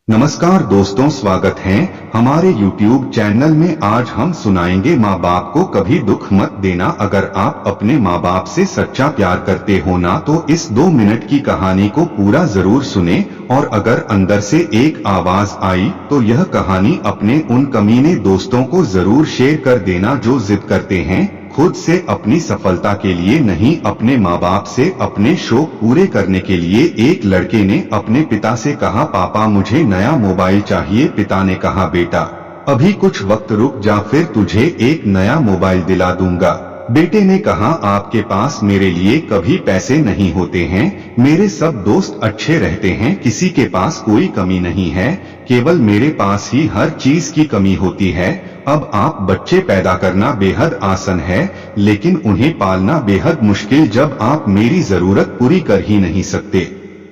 नमस्कार दोस्तों, स्वागत है हमारे YouTube चैनल में। आज हम सुनाएंगे माँ बाप को कभी दुख मत देना। अगर आप अपने माँ बाप से सच्चा प्यार करते हो ना तो इस 2 मिनट की कहानी को पूरा जरूर सुने। और अगर अंदर से एक आवाज आई तो यह कहानी अपने उन कमीने दोस्तों को जरूर शेयर कर देना जो जिद करते हैं खुद से अपनी सफलता के लिए नहीं, अपने माँ बाप से अपने शौक पूरे करने के लिए। एक लड़के ने अपने पिता से कहा, पापा मुझे नया मोबाइल चाहिए। पिता ने कहा, बेटा अभी कुछ वक्त रुक जा, फिर तुझे एक नया मोबाइल दिला दूंगा। बेटे ने कहा, आपके पास मेरे लिए कभी पैसे नहीं होते हैं, मेरे सब दोस्त अच्छे रहते हैं, किसी के पास कोई कमी नहीं है, केवल मेरे पास ही हर चीज की कमी होती है। अब आप बच्चे पैदा करना बेहद आसान है, लेकिन उन्हें पालना बेहद मुश्किल जब आप मेरी जरूरत पूरी कर ही नहीं सकते।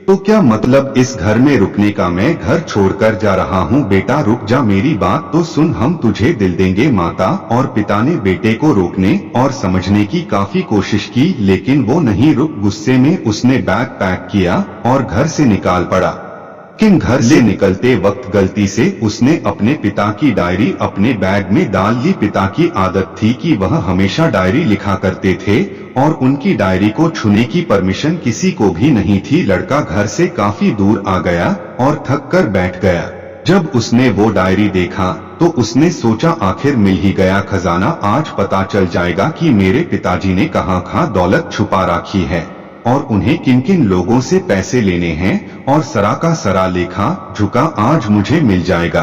तो क्या मतलब इस घर में रुकने का? मैं घर छोड़कर जा रहा हूँ। बेटा रुक जा, मेरी बात तो सुन, हम तुझे दिल देंगे। माता और पिता ने बेटे को रोकने और समझने की काफी कोशिश की, लेकिन वो नहीं रुक। गुस्से में उसने बैग पैक किया और घर से निकाल पड़ा। लेकिन घर से निकलते वक्त गलती से उसने अपने पिता की डायरी अपने बैग में डाल ली। पिता की आदत थी कि वह हमेशा डायरी लिखा करते थे और उनकी डायरी को छूने की परमिशन किसी को भी नहीं थी। लड़का घर से काफी दूर आ गया और थक कर बैठ गया। जब उसने वो डायरी देखा तो उसने सोचा, आखिर मिल ही गया खजाना। आज पता चल जाएगा कि मेरे पिताजी ने कहाँ दौलत छुपा रखी है और उन्हें किन किन लोगों से पैसे लेने हैं, और सरा का सरा लेखा झुका आज मुझे मिल जाएगा।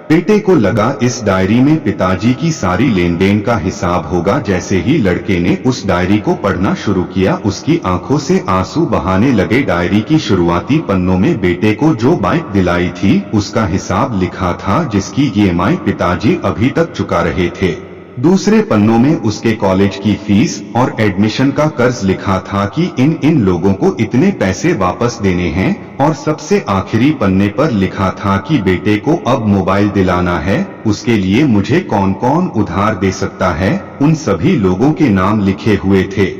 बेटे को लगा इस डायरी में पिताजी की सारी लेन देन का हिसाब होगा। जैसे ही लड़के ने उस डायरी को पढ़ना शुरू किया, उसकी आंखों से आंसू बहाने लगे। डायरी की शुरुआती पन्नों में बेटे को जो बाइक दिलाई थी उसका हिसाब लिखा था, जिसकी EMI पिताजी अभी तक चुका रहे थे। दूसरे पन्नों में उसके कॉलेज की फीस और एडमिशन का कर्ज लिखा था कि इन लोगों को इतने पैसे वापस देने हैं। और सबसे आखिरी पन्ने पर लिखा था कि बेटे को अब मोबाइल दिलाना है, उसके लिए मुझे कौन कौन उधार दे सकता है, उन सभी लोगों के नाम लिखे हुए थे।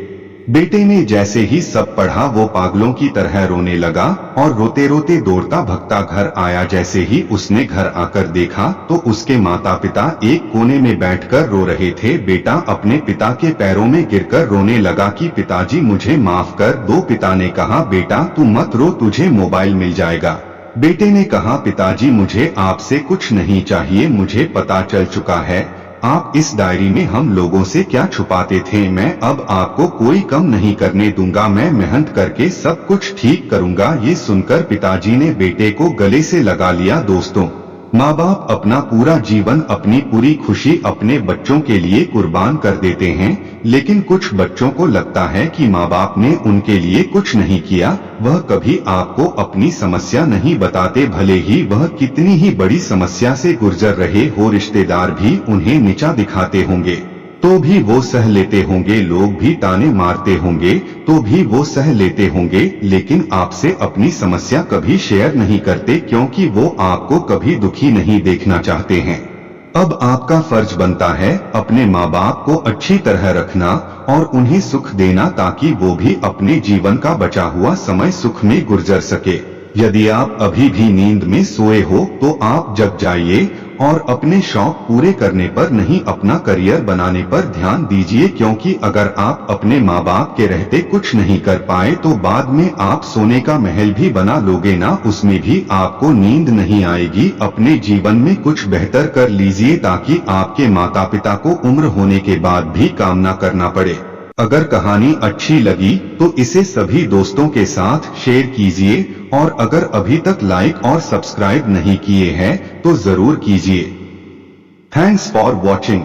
बेटे ने जैसे ही सब पढ़ा वो पागलों की तरह रोने लगा और रोते रोते दौड़ता भगता घर आया। जैसे ही उसने घर आकर देखा तो उसके माता पिता एक कोने में बैठकर रो रहे थे। बेटा अपने पिता के पैरों में गिरकर रोने लगा कि पिताजी मुझे माफ कर दो। पिता ने कहा, बेटा तू मत रो, तुझे मोबाइल मिल जाएगा। बेटे ने कहा, पिताजी मुझे आपसे कुछ नहीं चाहिए, मुझे पता चल चुका है आप इस डायरी में हम लोगों से क्या छुपाते थे। मैं अब आपको कोई कम नहीं करने दूंगा, मैं मेहनत करके सब कुछ ठीक करूंगा। ये सुनकर पिताजी ने बेटे को गले से लगा लिया। दोस्तों, माँ बाप अपना पूरा जीवन, अपनी पूरी खुशी अपने बच्चों के लिए कुर्बान कर देते हैं, लेकिन कुछ बच्चों को लगता है कि माँ बाप ने उनके लिए कुछ नहीं किया। वह कभी आपको अपनी समस्या नहीं बताते, भले ही वह कितनी ही बड़ी समस्या से गुजर रहे हो। रिश्तेदार भी उन्हें नीचा दिखाते होंगे तो भी वो सह लेते होंगे, लोग भी ताने मारते होंगे तो भी वो सह लेते होंगे, लेकिन आपसे अपनी समस्या कभी शेयर नहीं करते, क्योंकि वो आपको कभी दुखी नहीं देखना चाहते हैं। अब आपका फर्ज बनता है अपने माँ बाप को अच्छी तरह रखना और उन्हें सुख देना, ताकि वो भी अपने जीवन का बचा हुआ समय सुख में गुजर सके। यदि आप अभी भी नींद में सोए हो तो आप जग जाइए और अपने शौक पूरे करने पर नहीं, अपना करियर बनाने पर ध्यान दीजिए, क्योंकि अगर आप अपने माँ बाप के रहते कुछ नहीं कर पाए तो बाद में आप सोने का महल भी बना लोगे ना, उसमें भी आपको नींद नहीं आएगी। अपने जीवन में कुछ बेहतर कर लीजिए ताकि आपके माता पिता को उम्र होने के बाद भी काम ना करना पड़े। अगर कहानी अच्छी लगी तो इसे सभी दोस्तों के साथ शेयर कीजिए, और अगर अभी तक लाइक और सब्सक्राइब नहीं किए हैं तो जरूर कीजिए। Thanks for watching.